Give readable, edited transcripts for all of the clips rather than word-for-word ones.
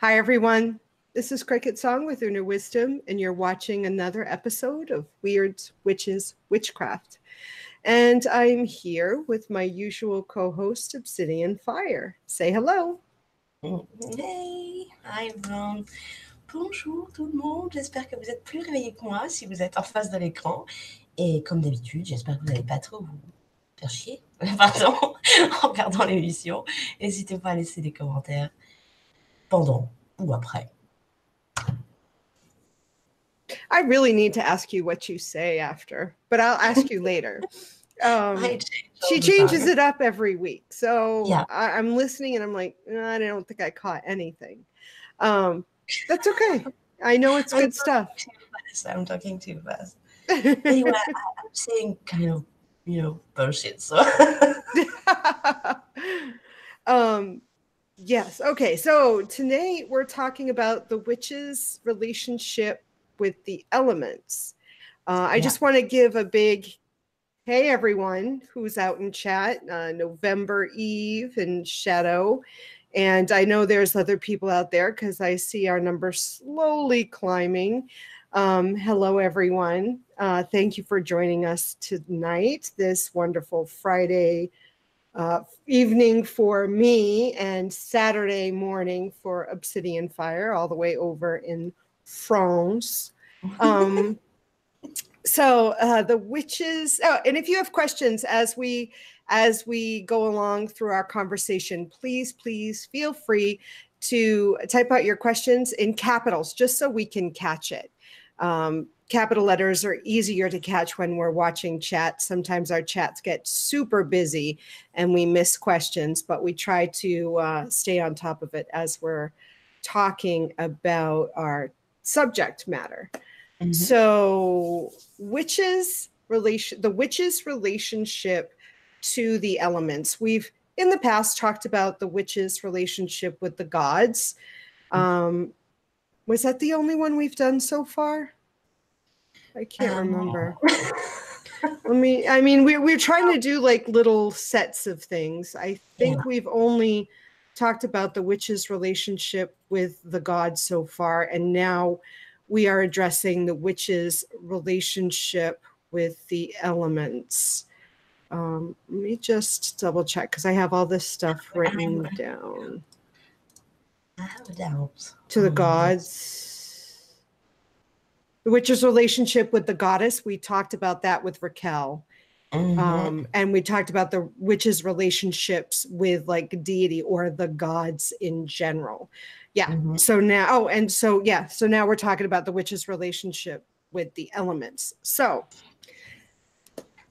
Hi, everyone. This is CricketSong with Inner Wisdom, and you're watching another episode of Wyrds, Witches, Witchcraft. And I'm here with my usual co-host, Obsidian Fire. Say hello. Hey, hi everyone. Bonjour tout le monde, j'espère que vous êtes plus réveillés que moi si vous êtes en face de l'écran. Et comme d'habitude, j'espère que vous n'allez pas trop vous faire chier pardon, en regardant l'émission. N'hésitez pas à laisser des commentaires pendant ou après. I really need to ask you what you say after, but I'll ask you later. She changes it up every week. So yeah. I'm listening and I'm like, I don't think I caught anything. That's okay. I know it's good stuff. I'm talking too fast. Anyway, I'm saying kind of, bullshit. So. Yes. Okay. So tonight we're talking about the witch's relationship with the elements. I just want to give a big hey, everyone who's out in chat, November Eve and Shadow. And I know there's other people out there because I see our number slowly climbing. Hello, everyone. Thank you for joining us tonight, this wonderful Friday evening for me and Saturday morning for Obsidian Fire, all the way over in France. So the witches, and if you have questions as we go along through our conversation, please feel free to type out your questions in capitals, just so we can catch it. Capital letters are easier to catch when we're watching chat. Sometimes our chats get super busy and we miss questions, but we try to stay on top of it as we're talking about our subject matter. Mm-hmm. So the witch's relationship to the elements. We've in the past talked about the witch's relationship with the gods. Was that the only one we've done so far? I can't remember. We're trying to do like little sets of things. I think we've only talked about the witch's relationship with the gods so far, and now we are addressing the witch's relationship with the elements. Let me just double check because I have all this stuff written down. I have a doubt. To the gods. The witch's relationship with the goddess. We talked about that with Raquel. Mm-hmm. And we talked about the witch's relationships with like deity or the gods in general. Yeah. Mm-hmm. So now, so now we're talking about the witch's relationship with the elements. So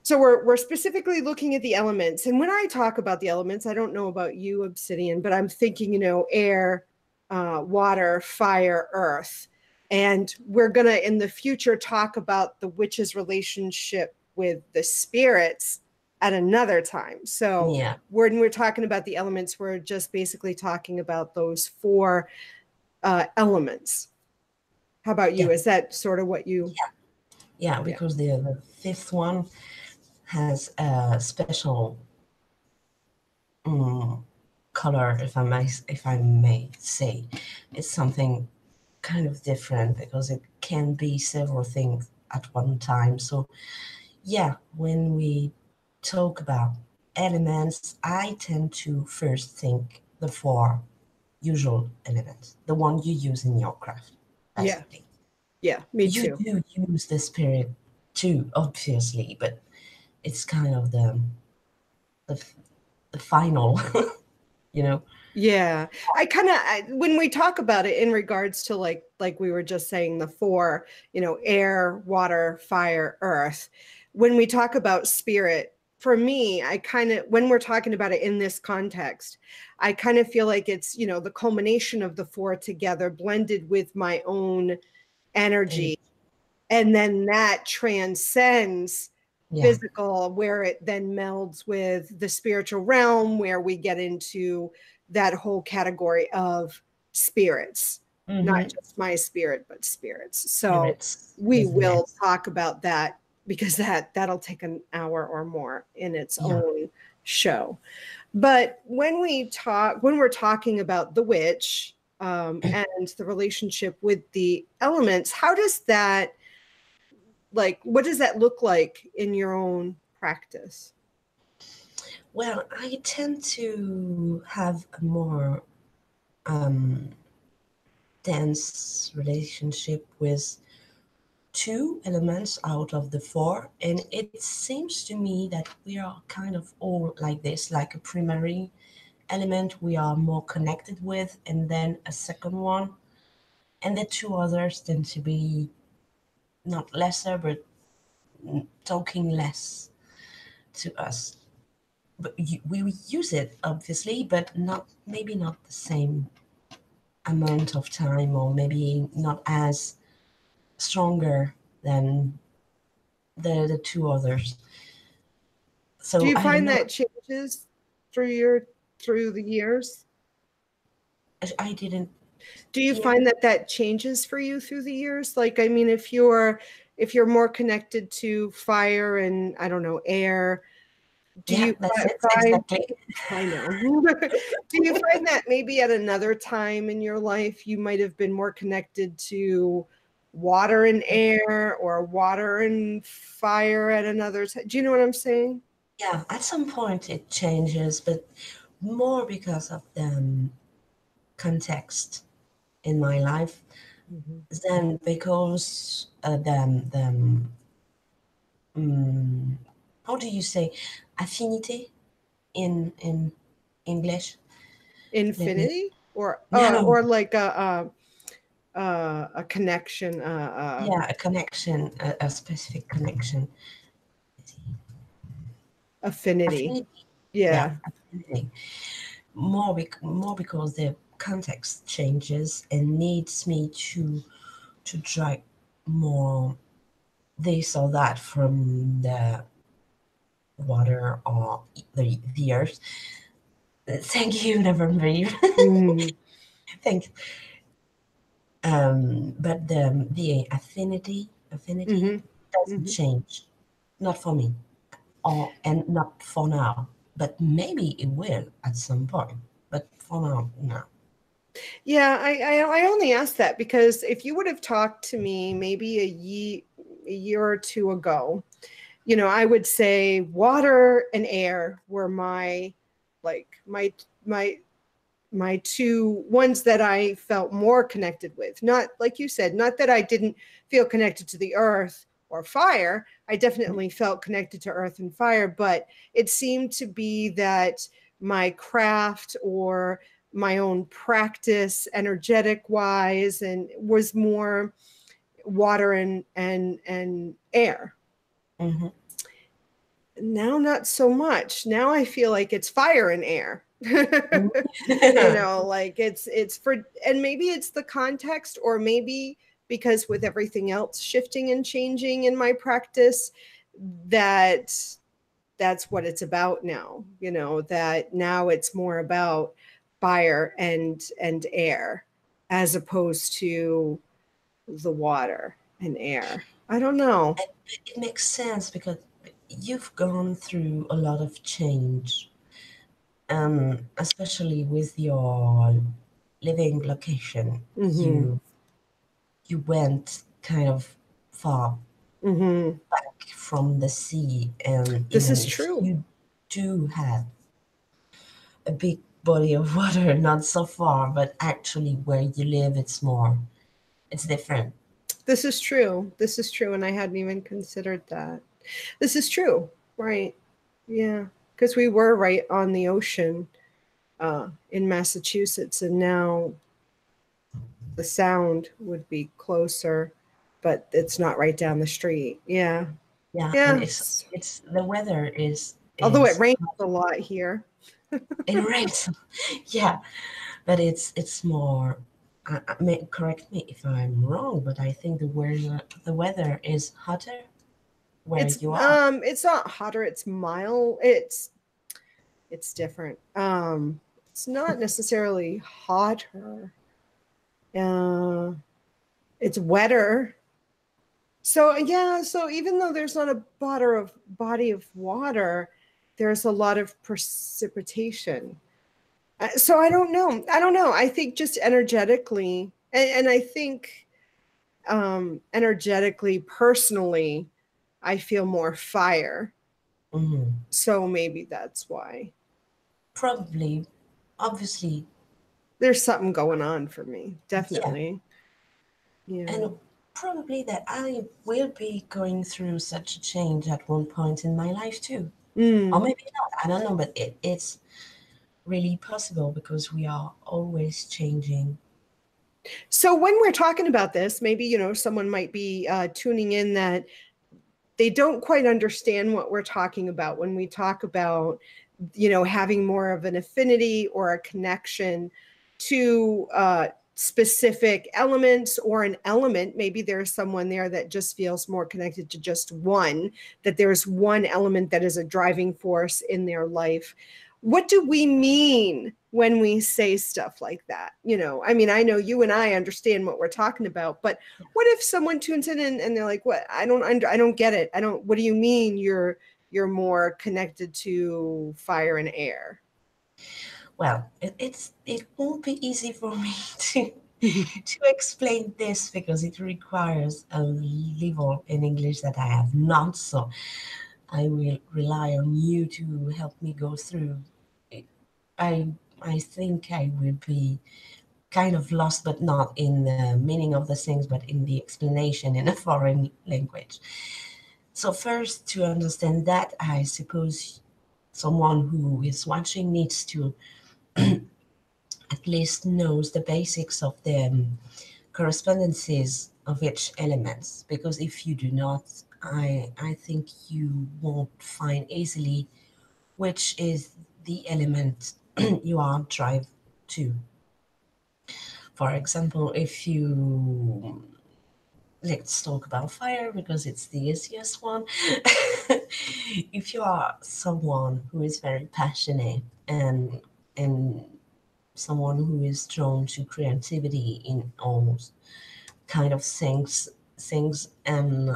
we're specifically looking at the elements. And when I talk about the elements, I don't know about you, Obsidian, but I'm thinking, air, water, fire, earth. And we're going to, in the future, talk about the witch's relationship with the spirits at another time. So when we're talking about the elements, we're just basically talking about those four elements. How about you? Is that sort of what you... Yeah, because the fifth one has a special color, if I may say. It's something kind of different because it can be several things at one time. So when we talk about elements, I tend to first think the four usual elements, the one you use in your craft. Basically. Yeah, me too. You do use the spirit too, obviously, but it's kind of the final, Yeah, I when we talk about it in regards to like we were just saying, the four, air, water, fire, earth. When we talk about spirit, for me, when we're talking about it in this context, I kind of feel like it's, the culmination of the four together blended with my own energy. And then that transcends physical, where it then melds with the spiritual realm, where we get into that whole category of spirits, not just my spirit, but spirits. So we will talk about that because that'll take an hour or more in its own show. But when we're talking about the witch, and the relationship with the elements. How does that, like, what does that look like in your own practice? Well, I tend to have a more dense relationship with two elements out of the four, and it seems to me that we are kind of all like this, like a primary element we are more connected with, and then a second one, and the two others tend to be not lesser, but talking less to us. But we use it obviously, but not, maybe not the same amount of time, or maybe not as stronger than the two others. Do So you I don't find know. that changes through the years? I didn't Do you hear. find that that changes for you through the years? Like, I mean, if you're more connected to fire and, I don't know, air, do Yeah, you that's it find, exactly. I know, do you find that maybe at another time in your life you might have been more connected to water and air, or water and fire at another time? Do you know what I'm saying? Yeah, at some point it changes, but more because of the context in my life Mhm. than because how do you say affinity in English? Let me. Infinity, or No, like a connection, yeah, a connection, a specific connection. affinity. Affinity, yeah, Yeah. affinity. More because the context changes and needs me to drag more this or that from the water or the earth. Thank you, never mind. Mm. Thank you. But the affinity Hmm. doesn't Hmm. change, not for me, or and not for now. But maybe it will at some point. But for now, no. Yeah, I only asked that because if you would have talked to me maybe a year or two ago, I would say water and air were my two ones that I felt more connected with. Not, like you said, not that I didn't feel connected to the earth or fire. I definitely felt connected to earth and fire, but it seemed to be that my craft or my own practice, energetic wise, and was more water and air. Mm-hmm. Now, not so much. Now I feel like it's fire and air. Mm-hmm. Like it's for, and maybe it's the context, or maybe because with everything else shifting and changing in my practice, that that's what it's about now. That now it's more about fire and air, as opposed to the water and air. I don't know. It makes sense because you've gone through a lot of change, especially with your living location. Mm-hmm. You went kind of far Mm-hmm. back from the sea, and This even is if true. you do have a big body of water, not so far, but actually where you live, it's different. This is true. This is true. And I hadn't even considered that. This is true. Right. Yeah. Because we were right on the ocean in Massachusetts, and now the sound would be closer, but it's not right down the street. Yeah. Yeah, and Yeah. it's the weather Although it is rains a lot here. it rains, yeah, but it's more. Correct me if I'm wrong, but I think the weather is hotter where you are. It's not hotter, it's mild. It's different. It's not necessarily hotter. Uh it's wetter. So yeah, so even though there's not a body of water, there's a lot of precipitation. So I don't know. I don't know. I think just energetically, and I think energetically, personally, I feel more fire. Mm-hmm. So maybe that's why. Probably, obviously, There's something going on for me. yeah. Definitely. Yeah. And probably that I will be going through such a change at one point in my life too. Or Mm. maybe not, I don't know, but it's really possible because we are always changing. So when we're talking about this, maybe, someone might be tuning in that they don't quite understand what we're talking about when we talk about, having more of an affinity or a connection to specific elements or an element. Maybe there's someone there that just feels more connected to just one, that there's one element that is a driving force in their life. What do we mean when we say stuff like that? I mean, I know you and I understand what we're talking about, but what if someone tunes in and they're like, "What? I don't get it. I don't. What do you mean you're more connected to fire and air?" Well, it won't be easy for me to explain this because it requires a level in English that I have not. So I will rely on you to help me go through. I I think I will be kind of lost, but not in the meaning of the things, but in the explanation in a foreign language. So first, to understand that, I suppose someone who is watching needs to at least knows the basics of the correspondences of each elements, because if you do not, I think you won't find easily which is the element you are drive to. For example, if you, let's talk about fire because it's the easiest one. If you are someone who is very passionate and someone who is drawn to creativity in all kind of things and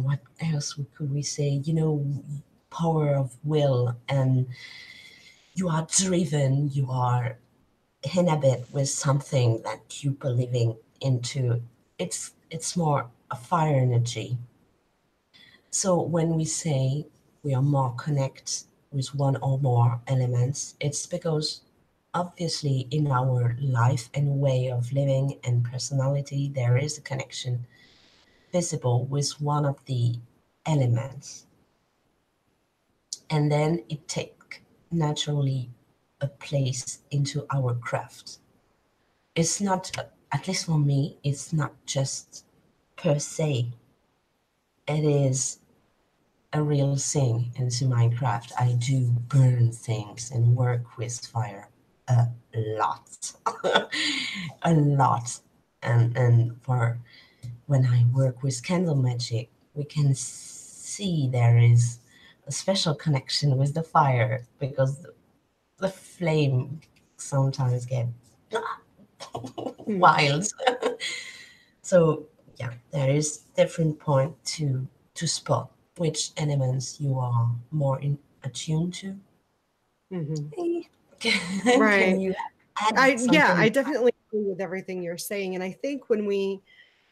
what else could we say, power of will, and you are driven, you are in a bit with something that you believing into. It's more a fire energy. So when we say we are more connect with one or more elements, it's because obviously in our life and way of living and personality there is a connection visible with one of the elements, and then it take naturally a place into our craft. It's not, at least for me, it's not just per se. It is a real thing into Minecraft. I do burn things and work with fire a lot, a lot. And for when I work with candle magic, we can see there is a special connection with the fire because the flame sometimes get wild. So yeah, there is different point to spot which elements you are more in attuned to. Mm-hmm. Can Right. you add I something? definitely agree with everything you're saying. And I think when we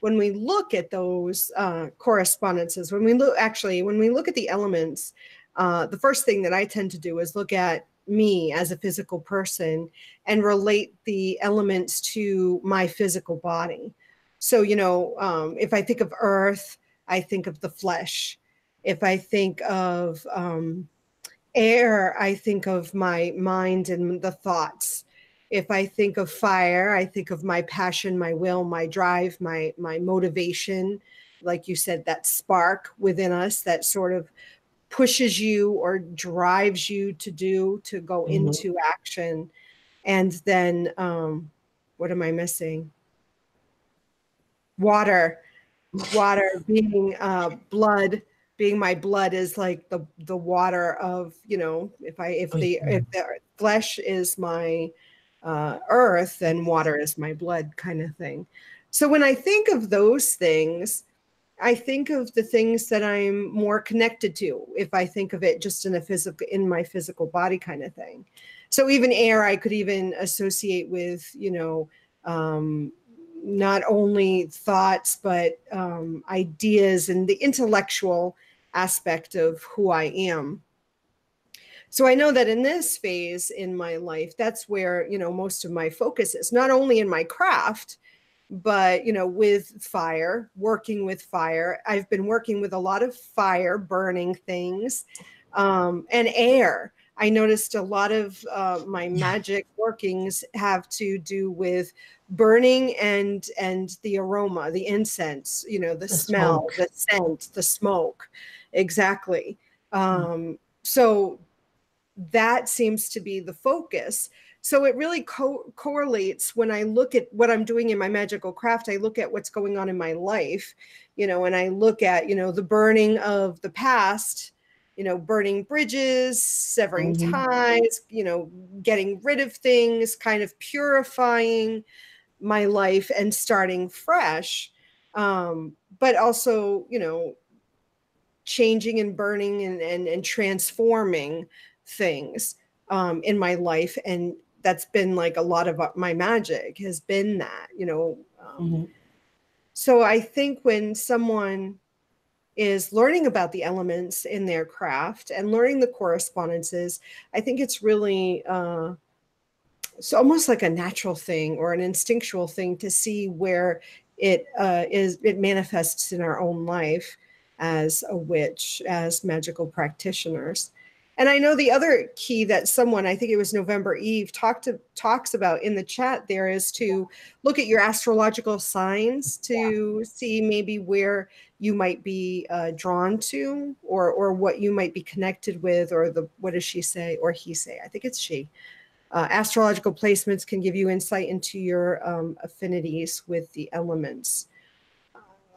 look at those correspondences, when we look at the elements, the first thing that I tend to do is look at me as a physical person and relate the elements to my physical body. So, if I think of earth, I think of the flesh. If I think of air, I think of my mind and the thoughts. If I think of fire, I think of my passion, my will, my drive, my motivation. Like you said, that spark within us that sort of pushes you or drives you to go Mhm. into action. And then what am I missing? Water. Water being blood, being my blood is like the water of, Oh, if the flesh is my earth, then water is my blood, kind of thing. So when I think of those things, I think of the things that I'm more connected to if I think of it just in my physical body kind of thing. So even air, I could even associate with, not only thoughts, but ideas and the intellectual aspect of who I am. So I know that in this phase in my life, that's where, most of my focus is, not only in my craft, but, with fire, working with fire. I've been working with a lot of fire, burning things, and air. I noticed a lot of my magic workings have to do with burning and the aroma, the incense, the smell, smoke. the scent, the smoke. Exactly. So that seems to be the focus. So it really correlates when I look at what I'm doing in my magical craft. I look at what's going on in my life, and I look at, the burning of the past, burning bridges, severing ties, getting rid of things, kind of purifying my life and starting fresh. But also, changing and burning and transforming things in my life. And that's been like a lot of my magic has been that, So I think when someone is learning about the elements in their craft and learning the correspondences, I think it's really it's almost like a natural thing or an instinctual thing to see where it manifests in our own life as a witch, as magical practitioners. And I know the other key that someone, I think it was November Eve, talks about in the chat there is to look at your astrological signs to see maybe where you might be drawn to, or what you might be connected with, or what does she say or he say? I think it's she. Astrological placements can give you insight into your affinities with the elements.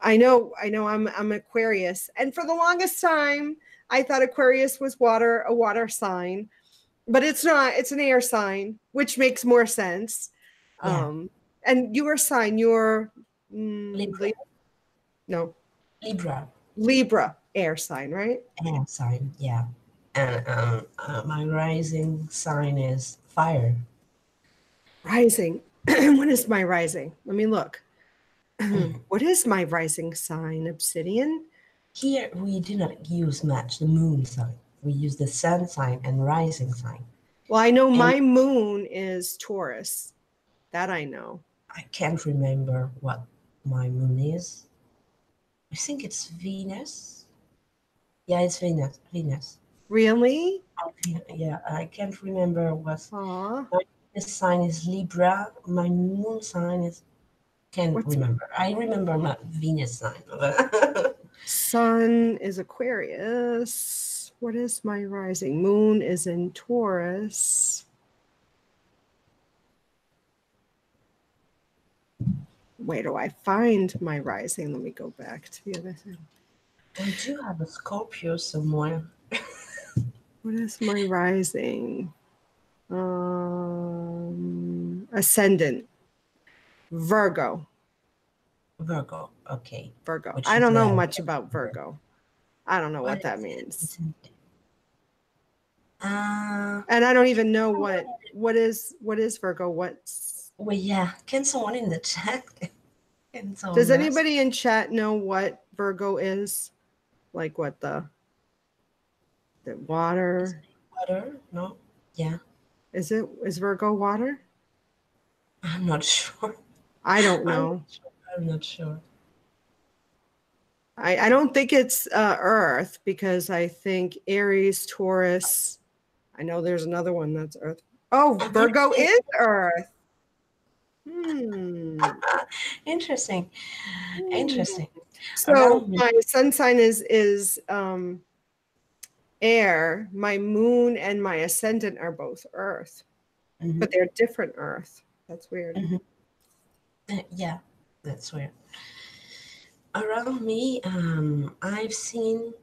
I know I'm Aquarius, and for the longest time I thought Aquarius was a water sign, but it's not. It's an air sign, which makes more sense. Yeah. And your sign, you're Libra. No, Libra, air sign, right? air sign, yeah. And my rising sign is fire. Rising. What is my rising? Let me look. What is my rising sign? Obsidian? Here we do not use much the moon sign. We use the sun sign and rising sign. Well, I know my moon is Taurus. That I know. I can't remember what my moon is. I think it's Venus. Yeah, it's Venus. Really? Yeah, I can't remember what. Aww. My Venus sign is Libra. My moon sign is can't remember. I remember my Venus sign. Sun is Aquarius. What is my rising? Moon is in Taurus. Where do I find my rising? Let me go back to the other thing. We do have a Scorpio somewhere. What is my rising? Ascendant. Virgo. Virgo, okay. Virgo. I don't know much about Virgo. I don't know what that means. And I don't even know what is Virgo. Well, yeah. Can someone in the chat? Does anybody in chat know what Virgo is? Like what the water? Water? No. Yeah. Is Virgo water? I'm not sure. I don't know. I'm not sure. I don't think it's Earth, because I think Aries, Taurus. I know there's another one that's Earth. Oh, Virgo is Earth. Interesting. So my sun sign is air. My moon and my ascendant are both Earth, but they're different Earth. That's weird. Yeah, that's weird. Around me, I've seen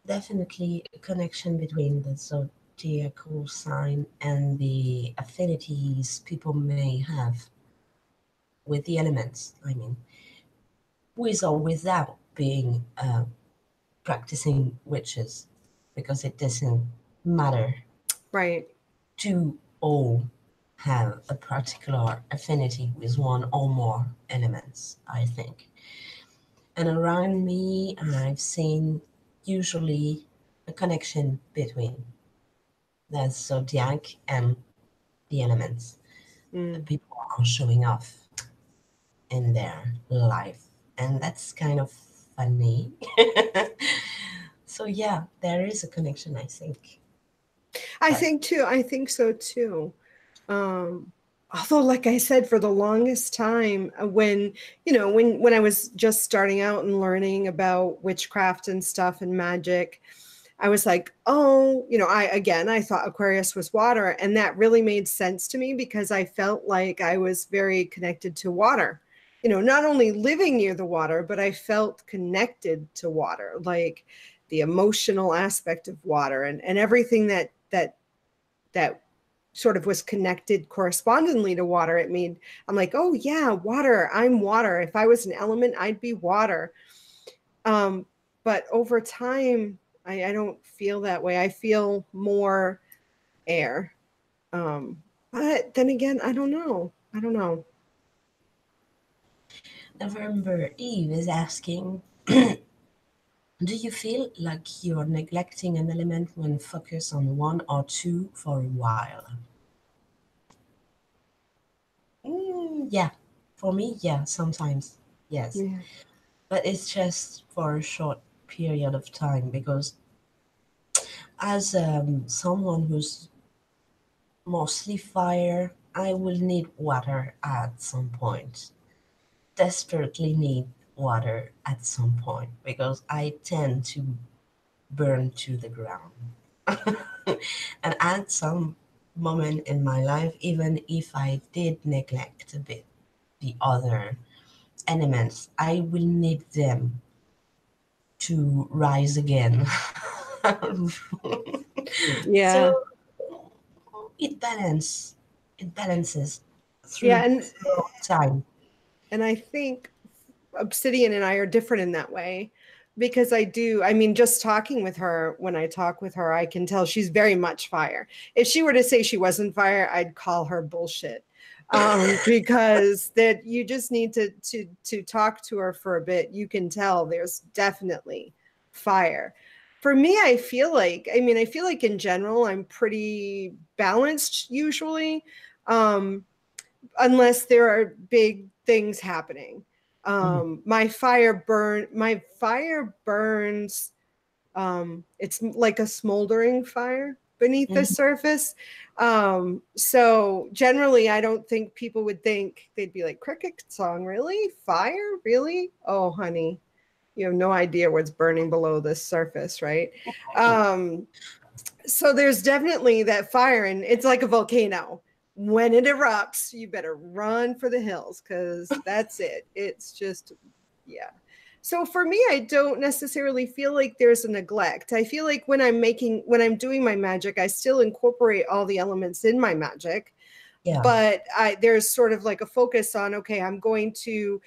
definitely a connection between the zodiacal sign and the affinities people may have with the elements. I mean, with or without being practicing witches, because it doesn't matter. Right. To all have a particular affinity with one or more elements, I think. And around me, I've seen usually a connection between the zodiac and the elements. People are showing off in their life, and that's kind of funny. So yeah, there is a connection, I think. I think so too. Although, like I said, for the longest time, when when I was just starting out and learning about witchcraft and stuff and magic, I was like, oh, I thought Aquarius was water, and that really made sense to me because I felt like I was very connected to water. Not only living near the water, but I felt connected to water, like the emotional aspect of water and everything that sort of was connected correspondingly to water. I'm like, oh yeah, water. I'm water. If I was an element, I'd be water. But over time, I don't feel that way. I feel more air. But then again, I don't know. November Eve is asking, do you feel like you're neglecting an element when focused on one or two for a while? Yeah, for me, yeah, sometimes, yes. Yeah. But it's just for a short period of time because as someone who's mostly fire, I will need water at some point. Desperately need water at some point because I tend to burn to the ground. And at some moment in my life, even if I did neglect a bit the other elements, I will need them to rise again. Yeah. So it balances Yeah. through time. And I think Obsidian and I are different in that way because just talking with her, when I talk with her, I can tell she's very much fire. If she were to say she wasn't fire, I'd call her bullshit. Because that you just need to talk to her for a bit. You can tell there's definitely fire. For me, I feel like in general, I'm pretty balanced usually. Unless there are big things happening. My fire burns. It's like a smoldering fire beneath the Mhm. surface. So generally, I don't think people would think, they'd be like, CricketSong, really? Fire? Really? Oh, honey, you have no idea what's burning below the surface, right? So there's definitely that fire, and it's like a volcano. When it erupts, you better run for the hills because that's it. It's just, yeah. So for me, I don't necessarily feel like there's a neglect. I feel like when I'm doing my magic, I still incorporate all the elements in my magic. Yeah, But there's sort of like a focus on, okay, I'm going to,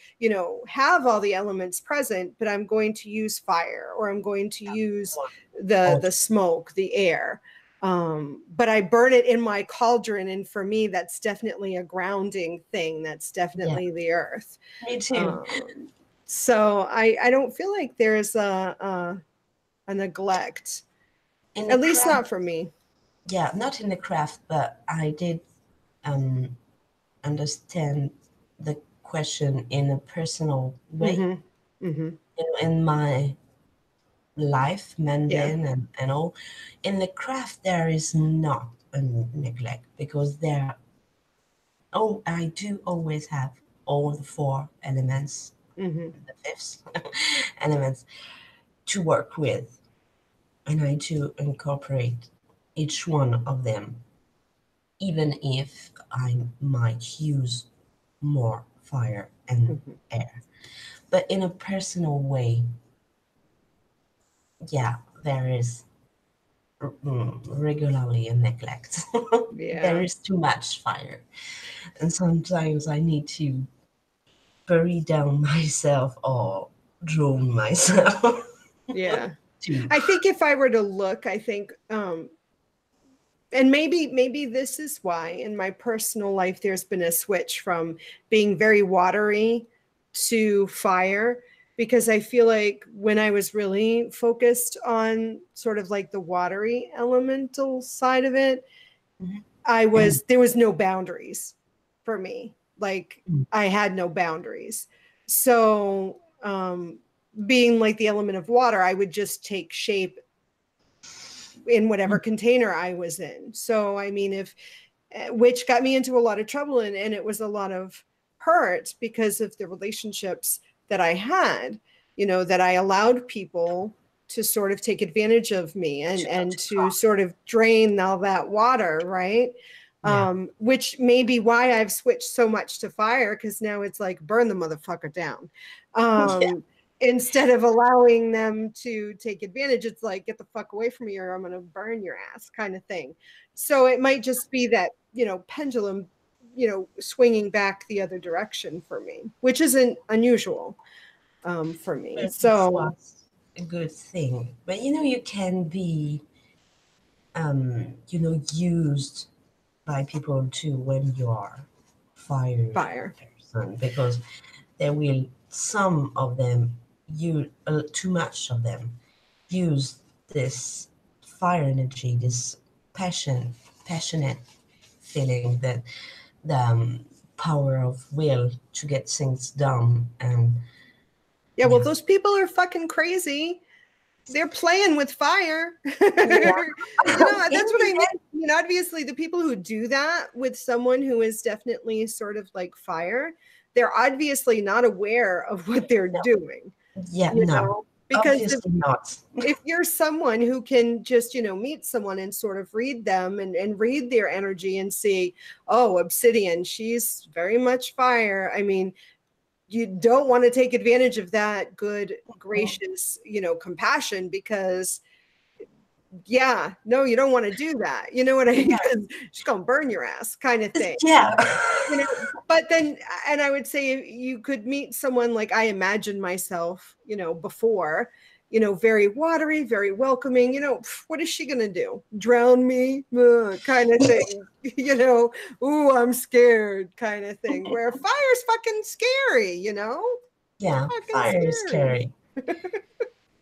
have all the elements present, but I'm going to use fire, or I'm going to use the smoke, the air. But I burn it in my cauldron, and for me, that's definitely a grounding thing. That's yeah, definitely the earth. me too. So I don't feel like there's a neglect, In the at least craft, not for me. yeah, not in the craft, but I did um, understand the question in a personal way. Mm-hmm. Mm-hmm. In my life, Yeah. mundane and all, in the craft there is not a neglect because there. Oh, I do always have all the four elements, Mm-hmm. the fifth elements to work with, and I do incorporate each one of them, even if I might use more fire and Mm-hmm. air. But in a personal way, yeah, there is regularly a neglect. There Yeah. is too much fire, and sometimes I need to bury down myself or drown myself Yeah. to I think if I were to look, I think And maybe this is why in my personal life there's been a switch from being very watery to fire, because I feel like when I was really focused on sort of like the watery elemental side of it, there was no boundaries for me. Like I had no boundaries. So being like the element of water, I would just take shape in whatever container I was in. So, I mean, which got me into a lot of trouble, and it was a lot of hurt because of the relationships that I had, that I allowed people to sort of take advantage of me and to sort of drain all that water, right? Which may be why I've switched so much to fire, because now it's like burn the motherfucker down. Instead of allowing them to take advantage, it's like, get the fuck away from me or I'm going to burn your ass kind of thing. So it might just be that, pendulum, swinging back the other direction for me, which isn't unusual for me. So a good thing. But, you can be, used by people too when you are fire person, because there will, some of them, too much of them use this fire energy, this passionate feeling, that the power of will to get things done. And well, those people are fucking crazy. They're playing with fire. That's what I mean. Obviously the people who do that with someone who is definitely sort of like fire, they're obviously not aware of what they're doing. Because if you're someone who can just, meet someone and sort of read them and read their energy and see, oh, Obsidian, she's very much fire. I mean, you don't want to take advantage of that good, gracious, compassion, because you don't want to do that. You know what I mean? She's going to burn your ass kind of thing. But then, and I would say you could meet someone like I imagine myself, before, very watery, very welcoming, what is she going to do? Drown me? Kind of thing, ooh, I'm scared kind of thing, where fire's fucking scary, Yeah, fire is scary.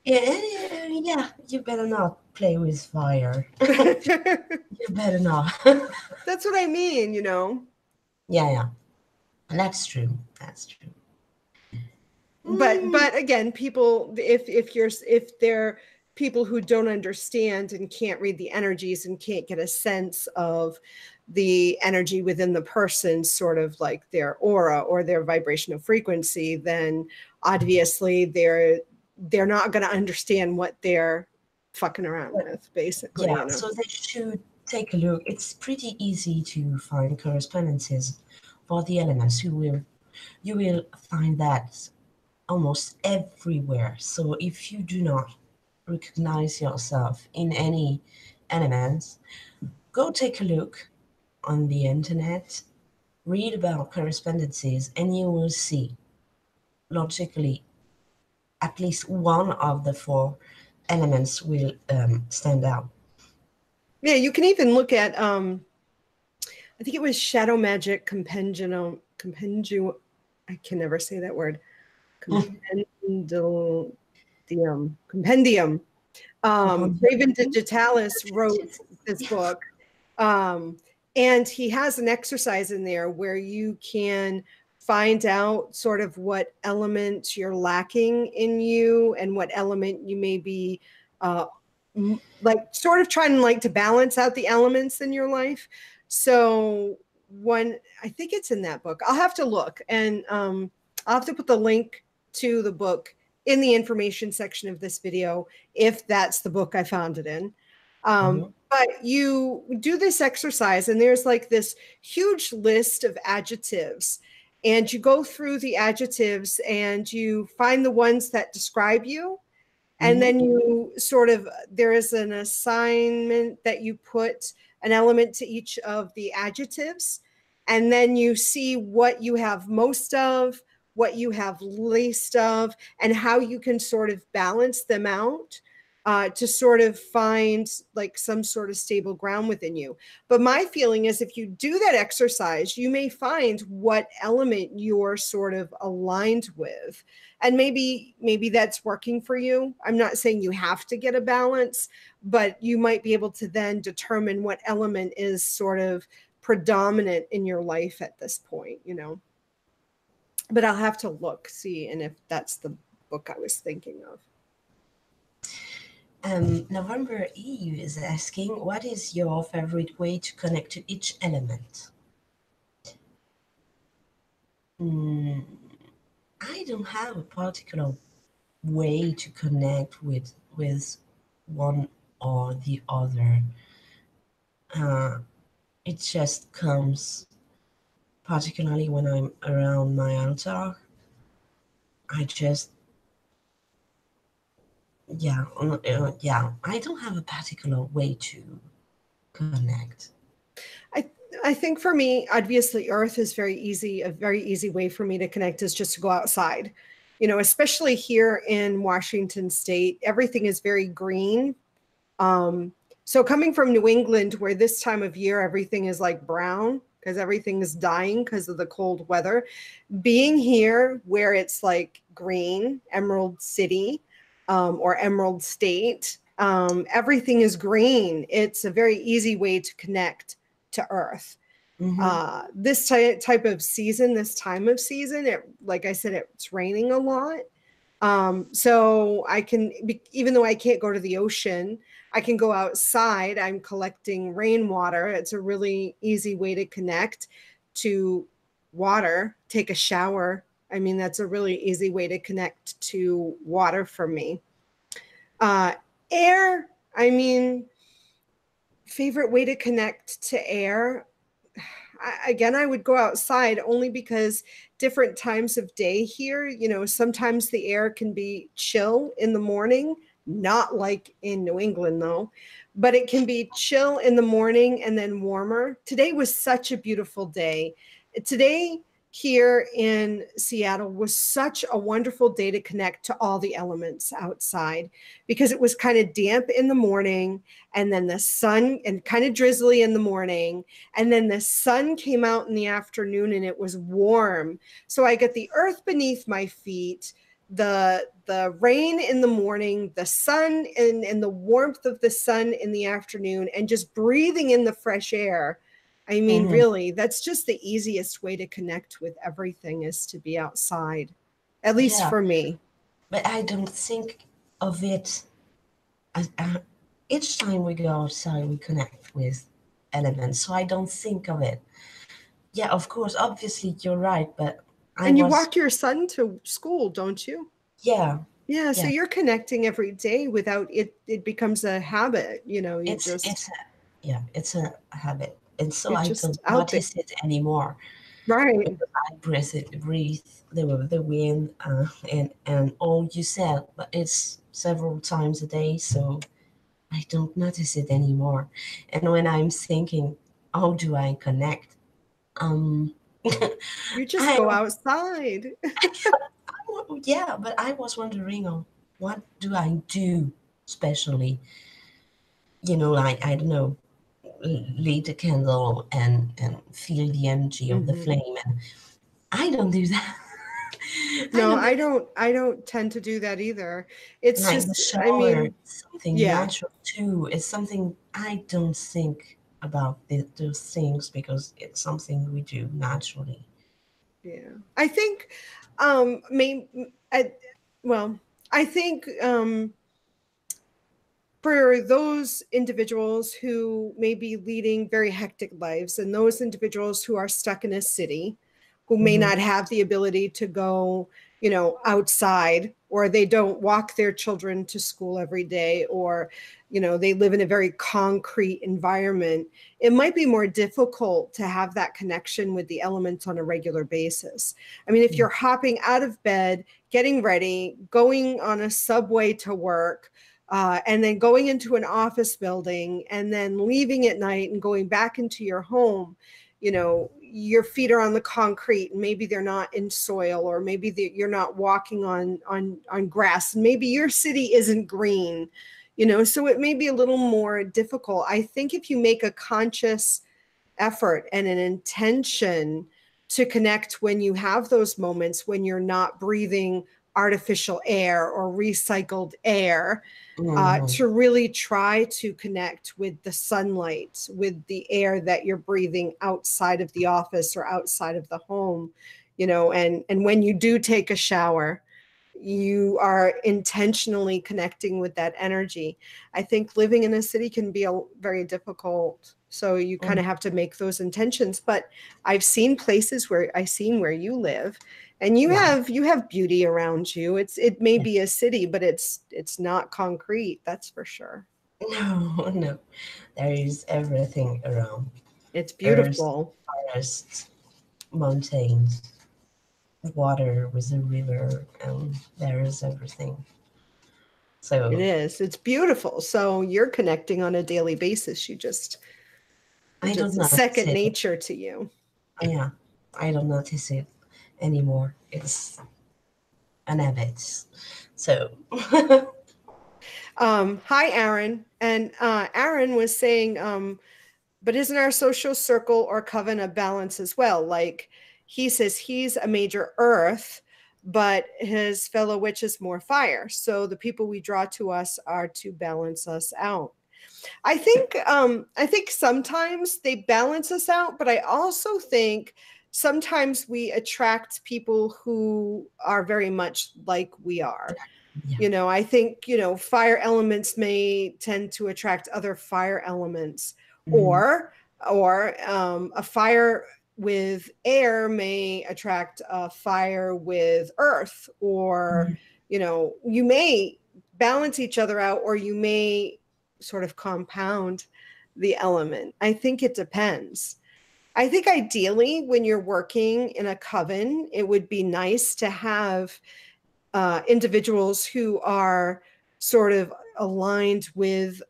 Yeah, you better not play with fire. You better not. That's what I mean, Yeah. That's true. But again, people, if they're people who don't understand and can't read the energies and can't get a sense of the energy within the person, sort of like their aura or their vibrational frequency, then obviously they're not going to understand what they're fucking around with, basically. So they should take a look. It's pretty easy to find correspondences for the elements. You will find that almost everywhere. So if you do not recognize yourself in any elements, go take a look on the internet, read about correspondences, and you will see logically at least one of the four elements will stand out. Yeah, you can even look at I think it was Shadow Magic Compendium. I can never say that word. Compendium. Raven Digitalis wrote this book, and he has an exercise in there where you can find out sort of what element you're lacking in you and what element you may be like sort of trying like to balance out the elements in your life. So I think it's in that book. I'll have to look, and I'll have to put the link to the book in the information section of this video, if that's the book I found it in. But you do this exercise, and there's like this huge list of adjectives, and you go through the adjectives and you find the ones that describe you. And then you sort of, there is an assignment that you put an element to each of the adjectives. And then you see what you have most of, what you have least of, and how you can sort of balance them out. to sort of find like some sort of stable ground within you. But my feeling is if you do that exercise, you may find what element you're sort of aligned with. And maybe that's working for you. I'm not saying you have to get a balance, but you might be able to then determine what element is sort of predominant in your life at this point, you know. But I'll have to look, see, and if that's the book I was thinking of. November EU is asking, what is your favorite way to connect to each element? I don't have a particular way to connect with one or the other. It just comes, particularly when I'm around my altar. I just, yeah, I don't have a particular way to connect. I think for me, obviously, earth is very easy. A very easy way for me to connect is just to go outside. You know, especially here in Washington State, everything is very green. So coming from New England, where this time of year everything is like brown because everything is dying because of the cold weather, being here where it's like green, Emerald City, or Emerald State, everything is green. It's a very easy way to connect to earth. This type of season, this time of season, like I said, it's raining a lot. So I can, even though I can't go to the ocean, I can go outside. I'm collecting rainwater. It's a really easy way to connect to water, take a shower. I mean, that's a really easy way to connect to water for me. Air, I mean, favorite way to connect to air. Again, I would go outside only because different times of day here, you know, sometimes the air can be chill in the morning, not like in New England though, but it can be chill in the morning and then warmer. Today was such a beautiful day. Today here in Seattle was such a wonderful day to connect to all the elements outside because it was kind of damp in the morning and then the sun and kind of drizzly in the morning. And then the sun came out in the afternoon and it was warm. So I get the earth beneath my feet, the rain in the morning, the sun and the warmth of the sun in the afternoon, and just breathing in the fresh air. I mean, really, that's just the easiest way to connect with everything is to be outside, at least for me. But I don't think of it as, each time we go outside, we connect with elements. So I don't think of it. Yeah, of course, obviously you're right, but and you walk your son to school, don't you? Yeah. Yeah, so you're connecting every day without it. It becomes a habit, you know. It's a habit. And so I don't notice it anymore. Right. I breathe the wind, and all you said, but it's several times a day, so I don't notice it anymore. And when I'm thinking, how do I connect? You just go outside. Yeah, but I was wondering, what do I do, especially, you know, like, I don't know, light a candle and feel the energy of the flame, and I don't do that. No, I don't tend to do that either. It's like just the shower, I mean, something natural too. It's something I don't think about those things because it's something we do naturally. Yeah, I think I think for those individuals who may be leading very hectic lives and those individuals who are stuck in a city, who may not have the ability to go, you know, outside, or they don't walk their children to school every day, or, you know, they live in a very concrete environment, it might be more difficult to have that connection with the elements on a regular basis. I mean, if you're hopping out of bed, getting ready, going on a subway to work, and then going into an office building and then leaving at night and going back into your home, you know, your feet are on the concrete and maybe they're not in soil, or maybe you're not walking on grass, and maybe your city isn't green, you know, so it may be a little more difficult. I think if you make a conscious effort and an intention to connect when you have those moments when you're not breathing artificial air or recycled air, to really try to connect with the sunlight, with the air that you're breathing outside of the office or outside of the home, you know, and when you do take a shower, you are intentionally connecting with that energy. I think living in a city can be very difficult. So you kind of have to make those intentions. But I've seen places where you live, and you have beauty around you. It may be a city, but it's not concrete. That's for sure. No, there is everything around. It's beautiful. Forests, mountains, water with a river, and there is everything. So it is. It's beautiful. So you're connecting on a daily basis. It's second nature to you. Yeah, I don't notice it anymore. It's an habit. So hi, Aaron. And Aaron was saying, but isn't our social circle or coven a balance as well? Like he says he's a major earth, but his fellow witch is more fire. So the people we draw to us are to balance us out. I think sometimes they balance us out, but I also think sometimes we attract people who are very much like we are. Yeah. You know, I think, you know, fire elements may tend to attract other fire elements, or a fire with air may attract a fire with earth, or you know, you may balance each other out, or you may sort of compound the element. I think it depends. I think ideally when you're working in a coven, it would be nice to have individuals who are sort of aligned with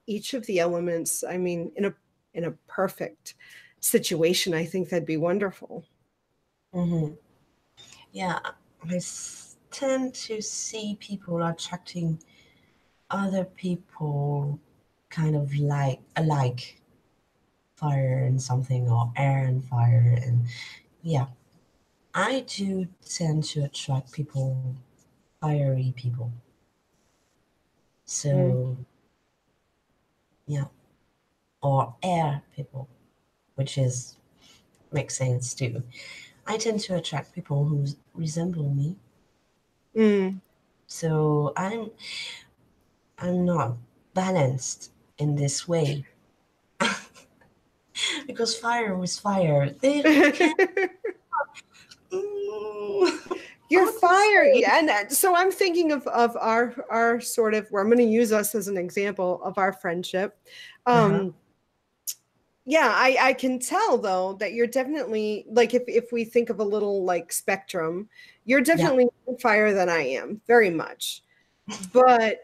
each of the elements. I mean, in a perfect situation, I think that'd be wonderful. Yeah, I tend to see people attracting other people kind of alike, fire and something, or air and fire, and yeah, I do tend to attract people, fiery people. So yeah, or air people, which makes sense too. I tend to attract people who resemble me. So I'm not balanced in this way. Because fire with fire, they can. You're fire. Yeah. And so I'm thinking of our sort of, where I'm going to use us as an example of our friendship. Yeah, I can tell though that you're definitely, like, if we think of a little like spectrum, you're definitely more fire than I am, very much. But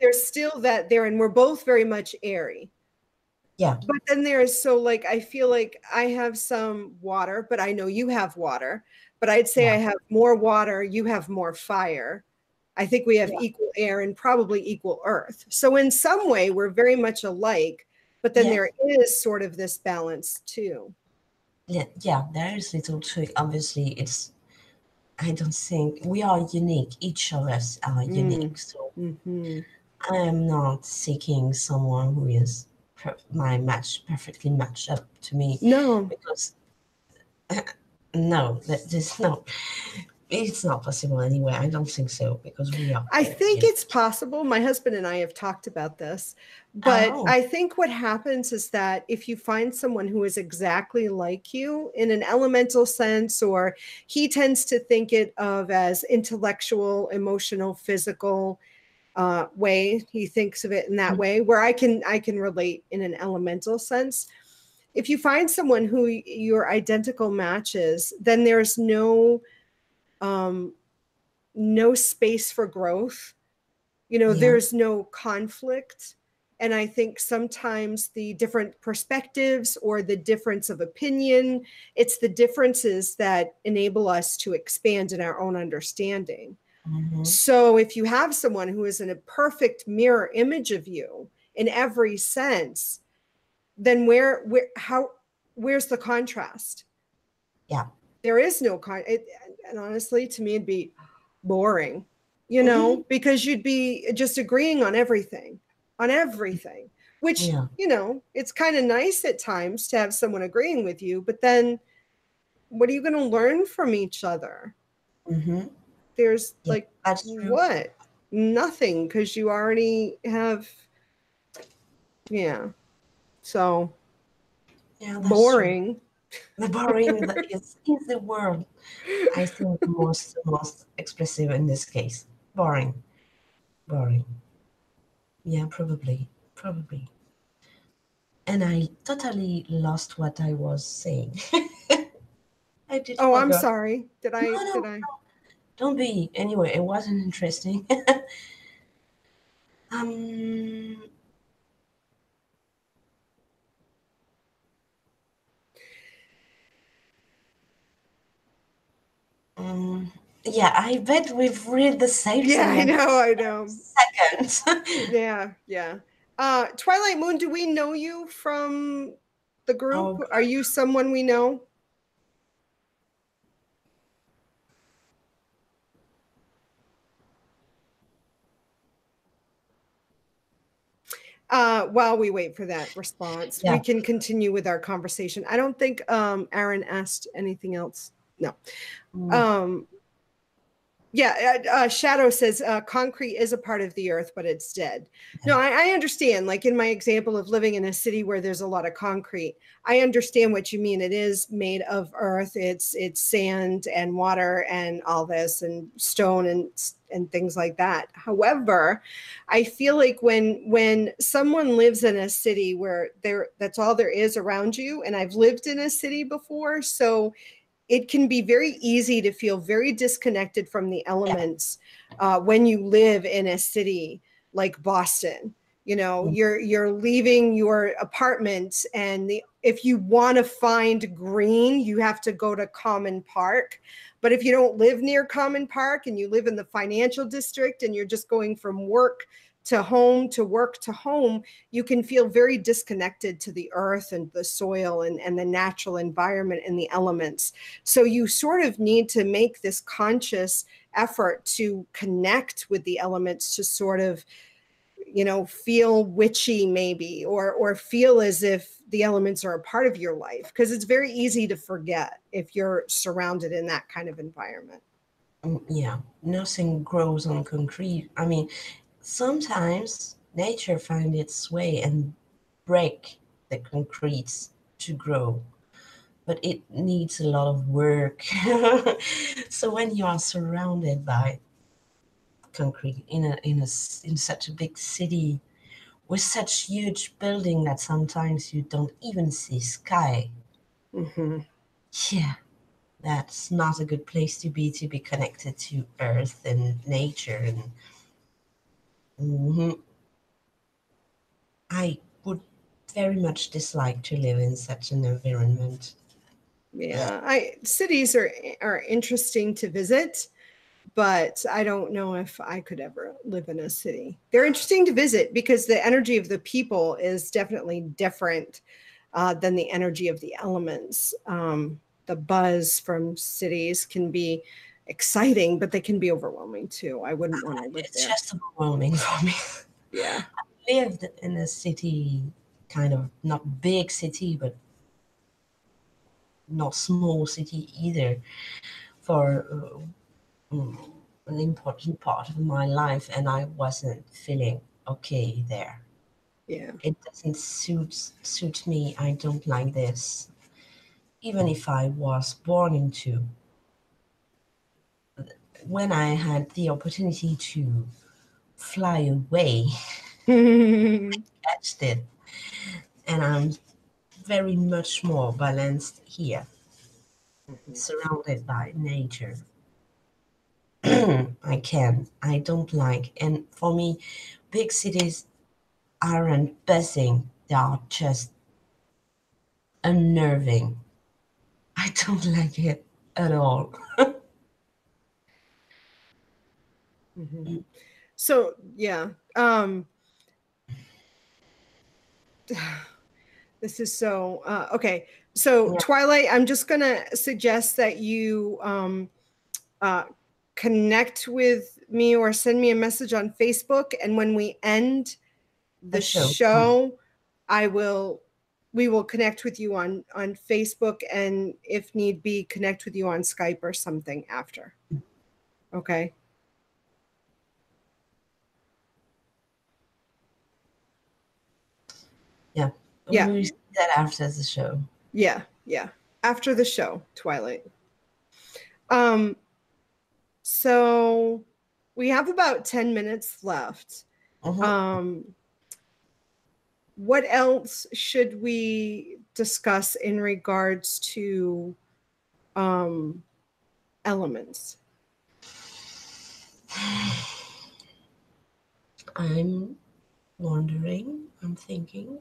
there's still that there, and we're both very much airy. Yeah. But then there's, so like I feel like I have some water, but I know you have water. But I'd say I have more water, you have more fire. I think we have equal air and probably equal earth. So in some way, we're very much alike. But then there is sort of this balance too. Yeah, there is little trick. Obviously, I don't think we are unique. Each of us are unique. So I am not seeking someone who is perfectly matched up to me. No, because no, it's not possible anyway. I don't think so, because we are. I think it's possible. My husband and I have talked about this, but I think what happens is that if you find someone who is exactly like you in an elemental sense, or he tends to think it of as intellectual, emotional, physical way, he thinks of it in that way, where I can relate in an elemental sense. If you find someone who your identical matches, then there's no space for growth. You know, there's no conflict. And I think sometimes the different perspectives or the difference of opinion, it's the differences that enable us to expand in our own understanding. So if you have someone who is in a perfect mirror image of you in every sense, then where's the contrast? Yeah. There is no and honestly, to me, it'd be boring, you know, because you'd be just agreeing on everything, which, Yeah. you know, it's kind of nice at times to have someone agreeing with you, but then what are you going to learn from each other? There's Yeah, like, that's true. what? Nothing, because you already have, yeah. So, Yeah, that's true. boring. The boring is the word I think most expressive in this case. Boring. Boring. Yeah, probably. And I totally lost what I was saying. I did Oh, I'm forget. sorry. Did No, I, no, did I? don't be. Anyway, it wasn't interesting. um, um, yeah, I bet we've read the same Yeah, thing in I know. seconds. Yeah, yeah. Twilight Moon, do we know you from the group? Oh, Are you someone we know? While we wait for that response, we yeah. can continue with our conversation. I don't think Aaron asked anything else. No. Mm, Um, Yeah, Shadow says concrete is a part of the earth, but it's dead. No, I understand. Like in my example of living in a city where there's a lot of concrete, I understand what you mean. It is made of earth. It's sand and water and all this and stone and things like that. However, I feel like when someone lives in a city where that's all there is around you, and I've lived in a city before, so it can be very easy to feel very disconnected from the elements when you live in a city like Boston. You know, mm, you're leaving your apartment, and if you want to find green, you have to go to Common Park. But if you don't live near Common Park and you live in the financial district and you're just going from work to home to work to home, you can feel very disconnected to the earth and the soil and the natural environment and the elements. So you sort of need to make this conscious effort to connect with the elements to sort of, you know, feel witchy maybe, or feel as if the elements are a part of your life, because it's very easy to forget if you're surrounded in that kind of environment. yeah, nothing grows on concrete. I mean, sometimes nature finds its way and break the concrete to grow, but it needs a lot of work. So when you are surrounded by concrete in such a big city with such huge building that sometimes you don't even see sky, Mm-hmm. yeah, that's not a good place to be connected to earth and nature and mhm. I would very much dislike to live in such an environment. Yeah, I cities are interesting to visit, but I don't know if I could ever live in a city. They're interesting to visit because the energy of the people is definitely different than the energy of the elements. The buzz from cities can be exciting, but they can be overwhelming too. I wouldn't want to live It's there. just overwhelming for me. Yeah. Lived in a city, kind of not big city, but not small city either, for an important part of my life, and I wasn't feeling okay there. Yeah. It doesn't suit me. I don't like this. Even if I was born into, when I had the opportunity to fly away, catched it, and I'm very much more balanced here, surrounded by nature. I don't like, and for me, big cities aren't buzzing, they are just unnerving. I don't like it at all. So yeah, this is so okay. So Twilight, I'm just gonna suggest that you connect with me or send me a message on Facebook, and when we end the show, we will connect with you on Facebook, and if need be, connect with you on Skype or something after. Okay. Yeah. Yeah. We'll see that after the show. Yeah. Yeah. After the show, Twilight. So we have about 10 minutes left. What else should we discuss in regards to elements? I'm wondering, I'm thinking,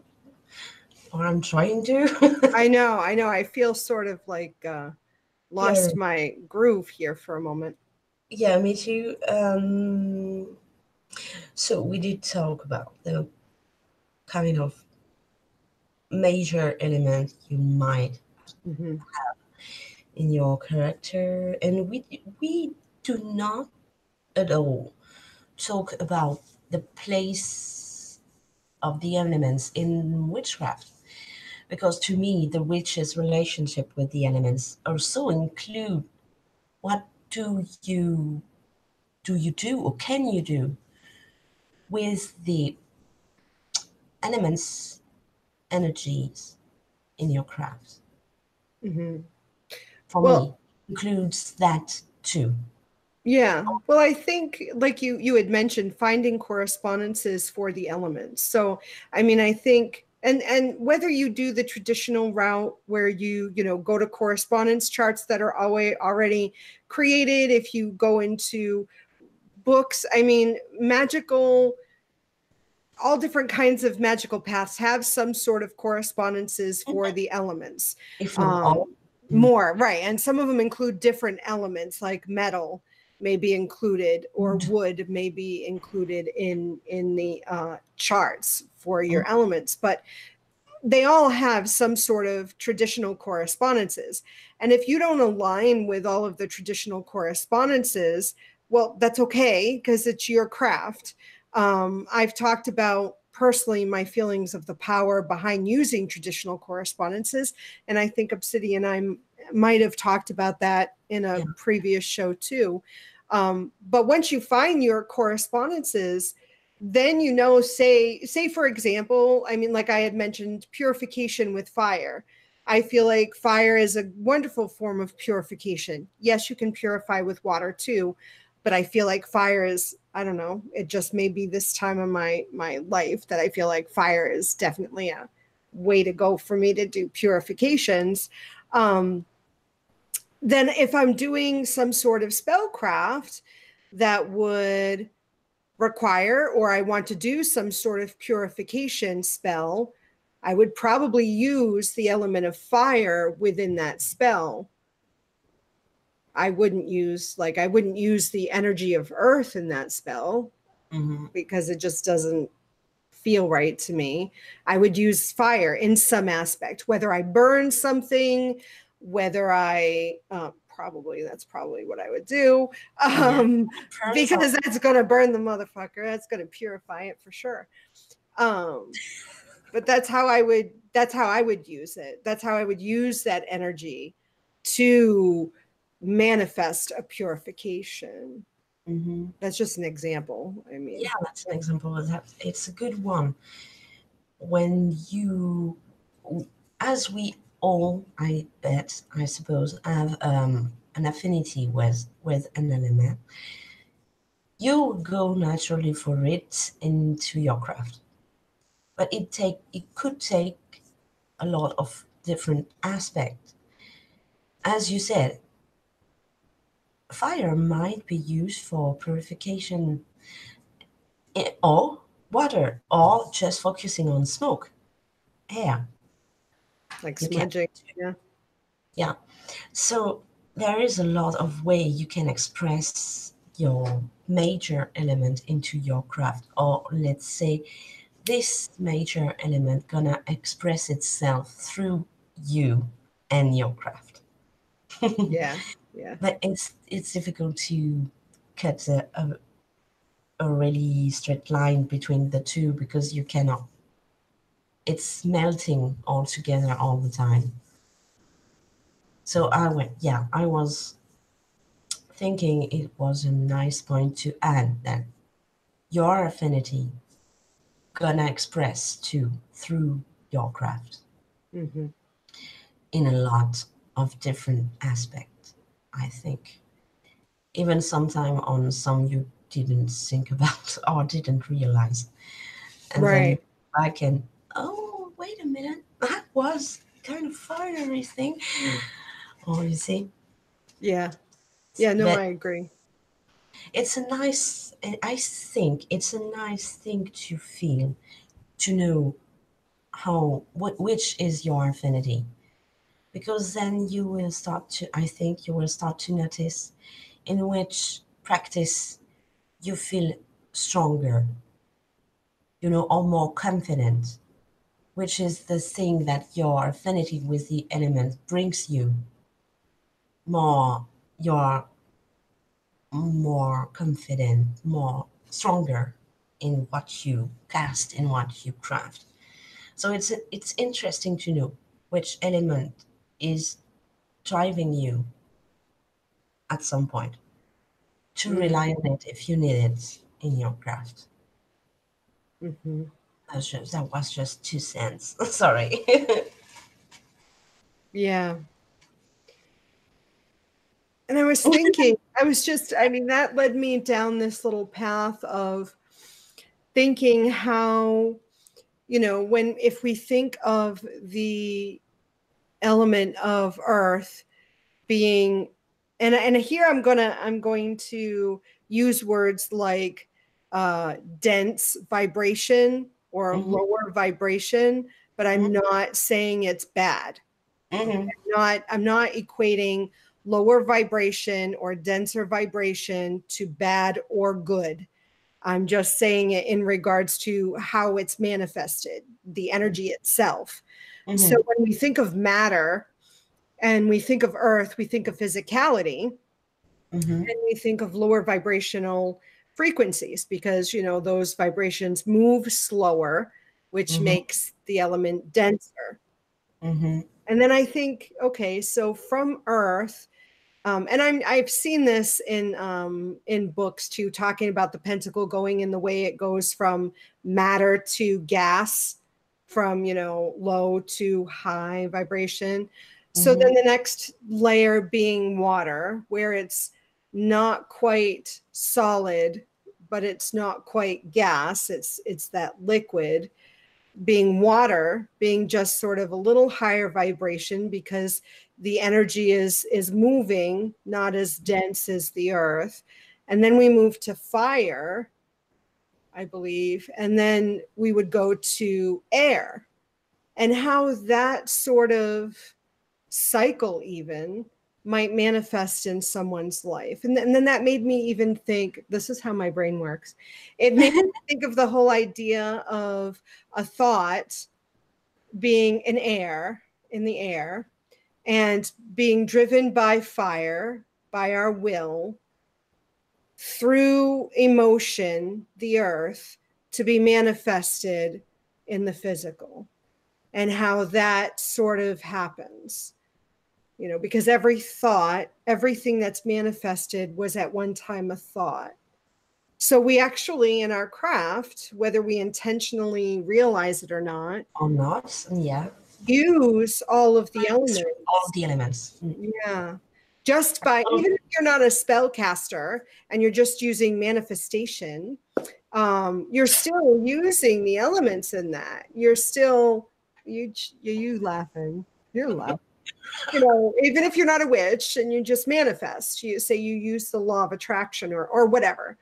or I'm trying to. I know. I feel sort of like lost my groove here for a moment. Yeah, me too. So we did talk about the kind of major element you might have in your character, and we do not at all talk about the place of the elements in witchcraft, because to me the witch's relationship with the elements also include what do you do or can you do with the elements energies in your craft. For me, includes that too. Yeah. Well, I think like you had mentioned, finding correspondences for the elements. So, I mean, I think and whether you do the traditional route where you go to correspondence charts that are already created, if you go into books, I mean, all different kinds of magical paths have some sort of correspondences for the elements. If not all. More, right. And some of them include different elements, like metal may be included, or wood may be included in the charts for your elements. But they all have some sort of traditional correspondences. And if you don't align with all of the traditional correspondences, well, that's okay, because it's your craft. I've talked about personally my feelings of the power behind using traditional correspondences, and I think Obsidian I might have talked about that in a previous show too. But once you find your correspondences, then say for example, I mean, like I had mentioned, purification with fire. I feel like fire is a wonderful form of purification. Yes, you can purify with water too, but I feel like fire is, I don't know, it just may be this time of my life that I feel like fire is definitely a way to go for me to do purifications. Then if I'm doing some sort of spellcraft that would require, or I want to do some sort of purification spell, I would probably use the element of fire within that spell. I wouldn't use the energy of earth in that spell, because it just doesn't feel right to me. I would use fire in some aspect, whether I burn something, whether I that's probably what I would do, because that's going to burn the motherfucker. That's going to purify it for sure. But that's how I would use it. That's how I would use that energy to manifest a purification. That's just an example. I mean, yeah, that's an example. It's a good one. When you, as we all, I bet, I suppose, have an affinity with an element, you'll go naturally for it into your craft. But it could take a lot of different aspects. As you said, fire might be used for purification, or water, or just focusing on smoke, air. Like smudging. Yeah. Yeah. So there is a lot of way you can express your major element into your craft, or let's say this major element gonna express itself through you and your craft. Yeah. Yeah. But it's difficult to cut a really straight line between the two because you cannot. It's melting all together all the time. So I was thinking it was a nice point to add that your affinity gonna express too through your craft Mm-hmm. in a lot of different aspects, I think. Even sometime on some you didn't think about or didn't realize. And then you Right. go back and, oh, wait a minute, that was kind of fiery thing. Oh, you see? Yeah. Yeah. No, But I agree. it's a nice, I think it's a nice thing to feel, to know which is your affinity. Because then you will start to, I think you will start to notice in which practice you feel stronger, or more confident, which is the thing that your affinity with the element brings you more. You're more confident, more stronger in what you cast, in what you craft. So it's interesting to know which element is driving you at some point, to Mm-hmm. rely on it if you need it in your craft. Mm-hmm. That was just 2 cents. Sorry. Yeah. And I was thinking, that led me down this little path of thinking how, when if we think of the element of earth being, and here I'm going to use words like dense vibration or Hmm. lower vibration, but I'm not saying it's bad. Hmm. I'm not equating lower vibration or denser vibration to bad or good. I'm just saying it in regards to how it's manifested, the energy itself. So Hmm. when we think of matter and we think of earth, we think of physicality, Hmm. and we think of lower vibrational frequencies because those vibrations move slower, which Hmm. makes the element denser. Hmm. And then I think, okay, so from earth, and I've seen this in books too, talking about the pentacle going in the way it goes from matter to gas, from low to high vibration. So Hmm. then the next layer being water, where it's not quite solid, but it's not quite gas. It's that liquid being water, being just sort of a little higher vibration because the energy is moving, not as dense as the earth. And then we move to fire, I believe, and then we would go to air, and how that sort of cycle even might manifest in someone's life. And then that made me even think, this is how my brain works. It made me think of the whole idea of a thought being in the air, and being driven by fire, by our will, through emotion, the earth, to be manifested in the physical, and how that sort of happens. Because every thought, everything that's manifested was at one time a thought. So we actually, in our craft, whether we intentionally realize it or not, Or not? Yeah. use all of the Through all elements. the elements. Yeah. Just by, even if you're not a spellcaster and you're just using manifestation, you're still using the elements in that. You're still, you laughing. You're laughing. Even if you're not a witch and you just manifest, you say you use the law of attraction or whatever.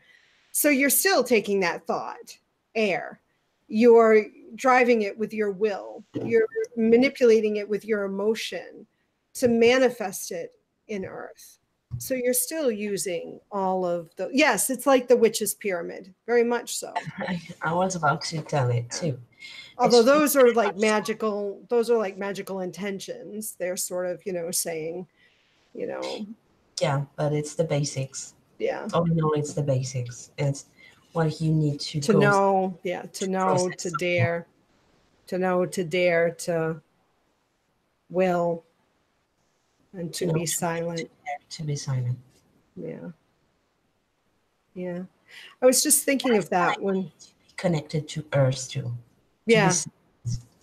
So you're still taking that thought, air. You're driving it with your will. You're manipulating it with your emotion to manifest it in earth. So you're still using all of the, yes, it's like the witch's pyramid, very much so. I was about to tell it too. Although those are like magical, intentions. They're sort of, saying, Yeah, but it's the basics. Yeah. All in all, it's the basics. It's what you need to know, to know, to dare, to will, and to be silent. To be silent. Yeah. Yeah. I was just thinking of that when connected to earth too. Yeah.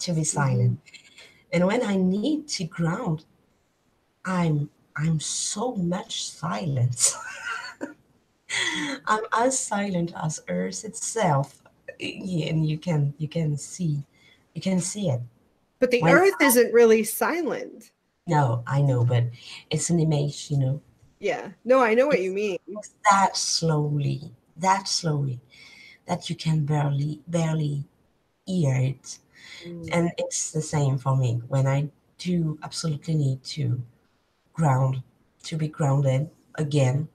To be silent. And when I need to ground, I'm so much silent. I'm as silent as earth itself. And you can see it. But the earth isn't really silent. No, I know, but it's an image, Yeah. No, I know what you mean. That slowly, that you can barely hear it. And it's the same for me when I do absolutely need to be grounded again,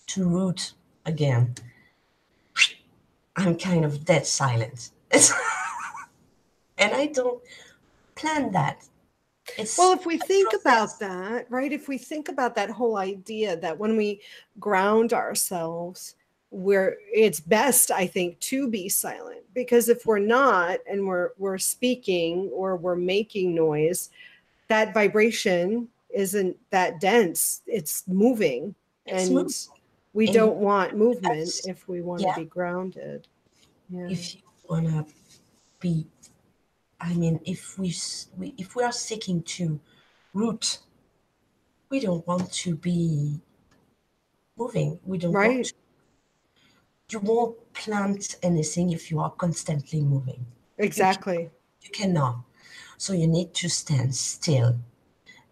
to root again. I'm kind of dead silent. And I don't plan that. Well, if we think about that, right? If we think about that whole idea that when we ground ourselves, it's best, I think, to be silent, because if we're not and we're speaking or we're making noise, that vibration isn't that dense. It's moving, and we don't want movement if we want to be grounded. Yeah. If you want to be, I mean, if we are seeking to root, we don't want to be moving. We don't want to. You won't plant anything if you are constantly moving. Exactly. You cannot. So you need to stand still.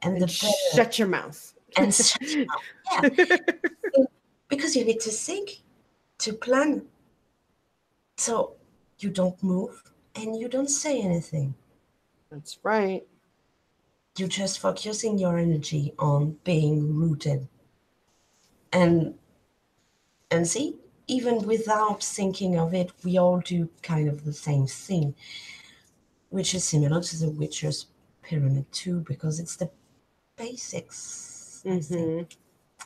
And shut your mouth. And shut your mouth. Yeah. Because you need to think, to plan. So you don't move and you don't say anything. That's right. You're just focusing your energy on being rooted. And see, even without thinking of it, we all do kind of the same thing, which is similar to the Witcher's pyramid too, because it's the basics. I think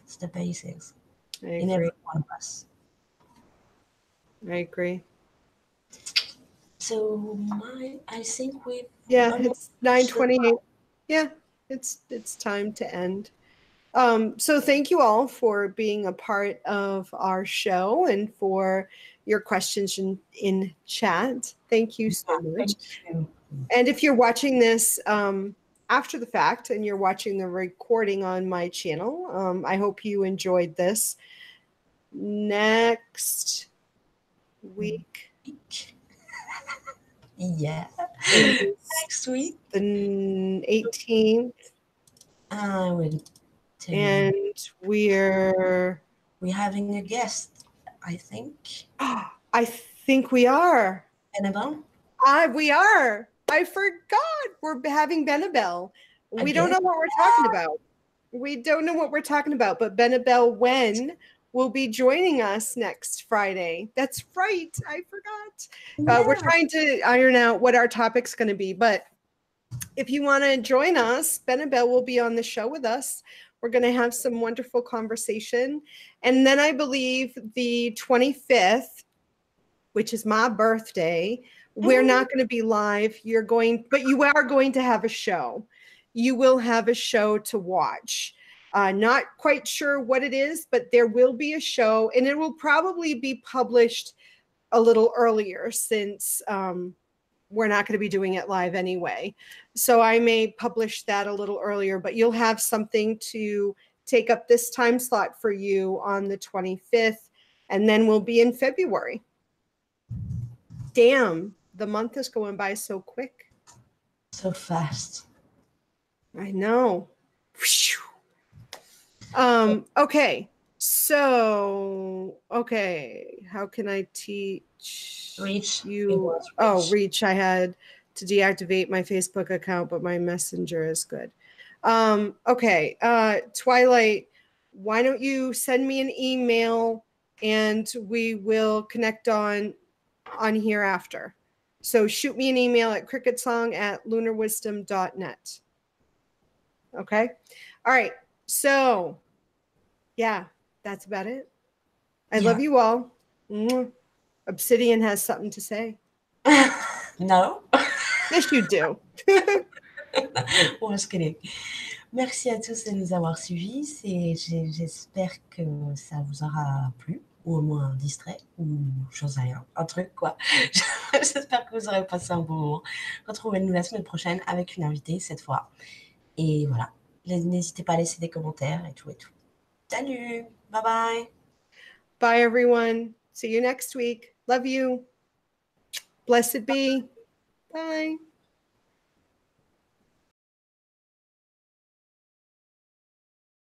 it's the basics in every one of us. I agree. So I think it's 9:28. Yeah, it's time to end. So thank you all for being a part of our show and for your questions in chat. Thank you so much. Thank you. And if you're watching this after the fact and you're watching the recording on my channel, I hope you enjoyed this. Next week. Yeah. Next week. The 18th. I will tell you. And we're having a guest, I think. I think we are. Annabelle? We are. I forgot. We're having Benabel. We don't know what we're talking about. We don't know what we're talking about, but Benabel Wen will be joining us next Friday. That's right. I forgot. Yeah. We're trying to iron out what our topic's going to be, but if you want to join us, Benabel will be on the show with us. We're going to have some wonderful conversation. And then I believe the 25th, which is my birthday, we're not going to be live. But you are going to have a show. You will have a show to watch. Not quite sure what it is, but there will be a show, and it will probably be published a little earlier since we're not going to be doing it live anyway. So I may publish that a little earlier, but you'll have something to take up this time slot for you on the 25th, and then we'll be in February. Damn, the month is going by so quick. So fast. I know. Okay. So, how can I teach Reach you? Reach. I had to deactivate my Facebook account, but my Messenger is good. Okay. Twilight, why don't you send me an email and we will connect on here after. So shoot me an email at cricketsong@lunarwisdom.net. Okay. All right. So yeah, that's about it. I love you all. Obsidian has something to say. No. Yes, you do. Well, just kidding. Merci à tous de nous avoir suivis. J'espère que ça vous aura plu, ou au moins distrait, ou j'en sais rien, un truc quoi. J'espère que vous aurez passé un bon moment. Retrouvez-nous la semaine prochaine avec une invitée cette fois. Et voilà, n'hésitez pas à laisser des commentaires et tout et tout. Salut, bye bye. Bye everyone. See you next week. Love you. Blessed be. Bye.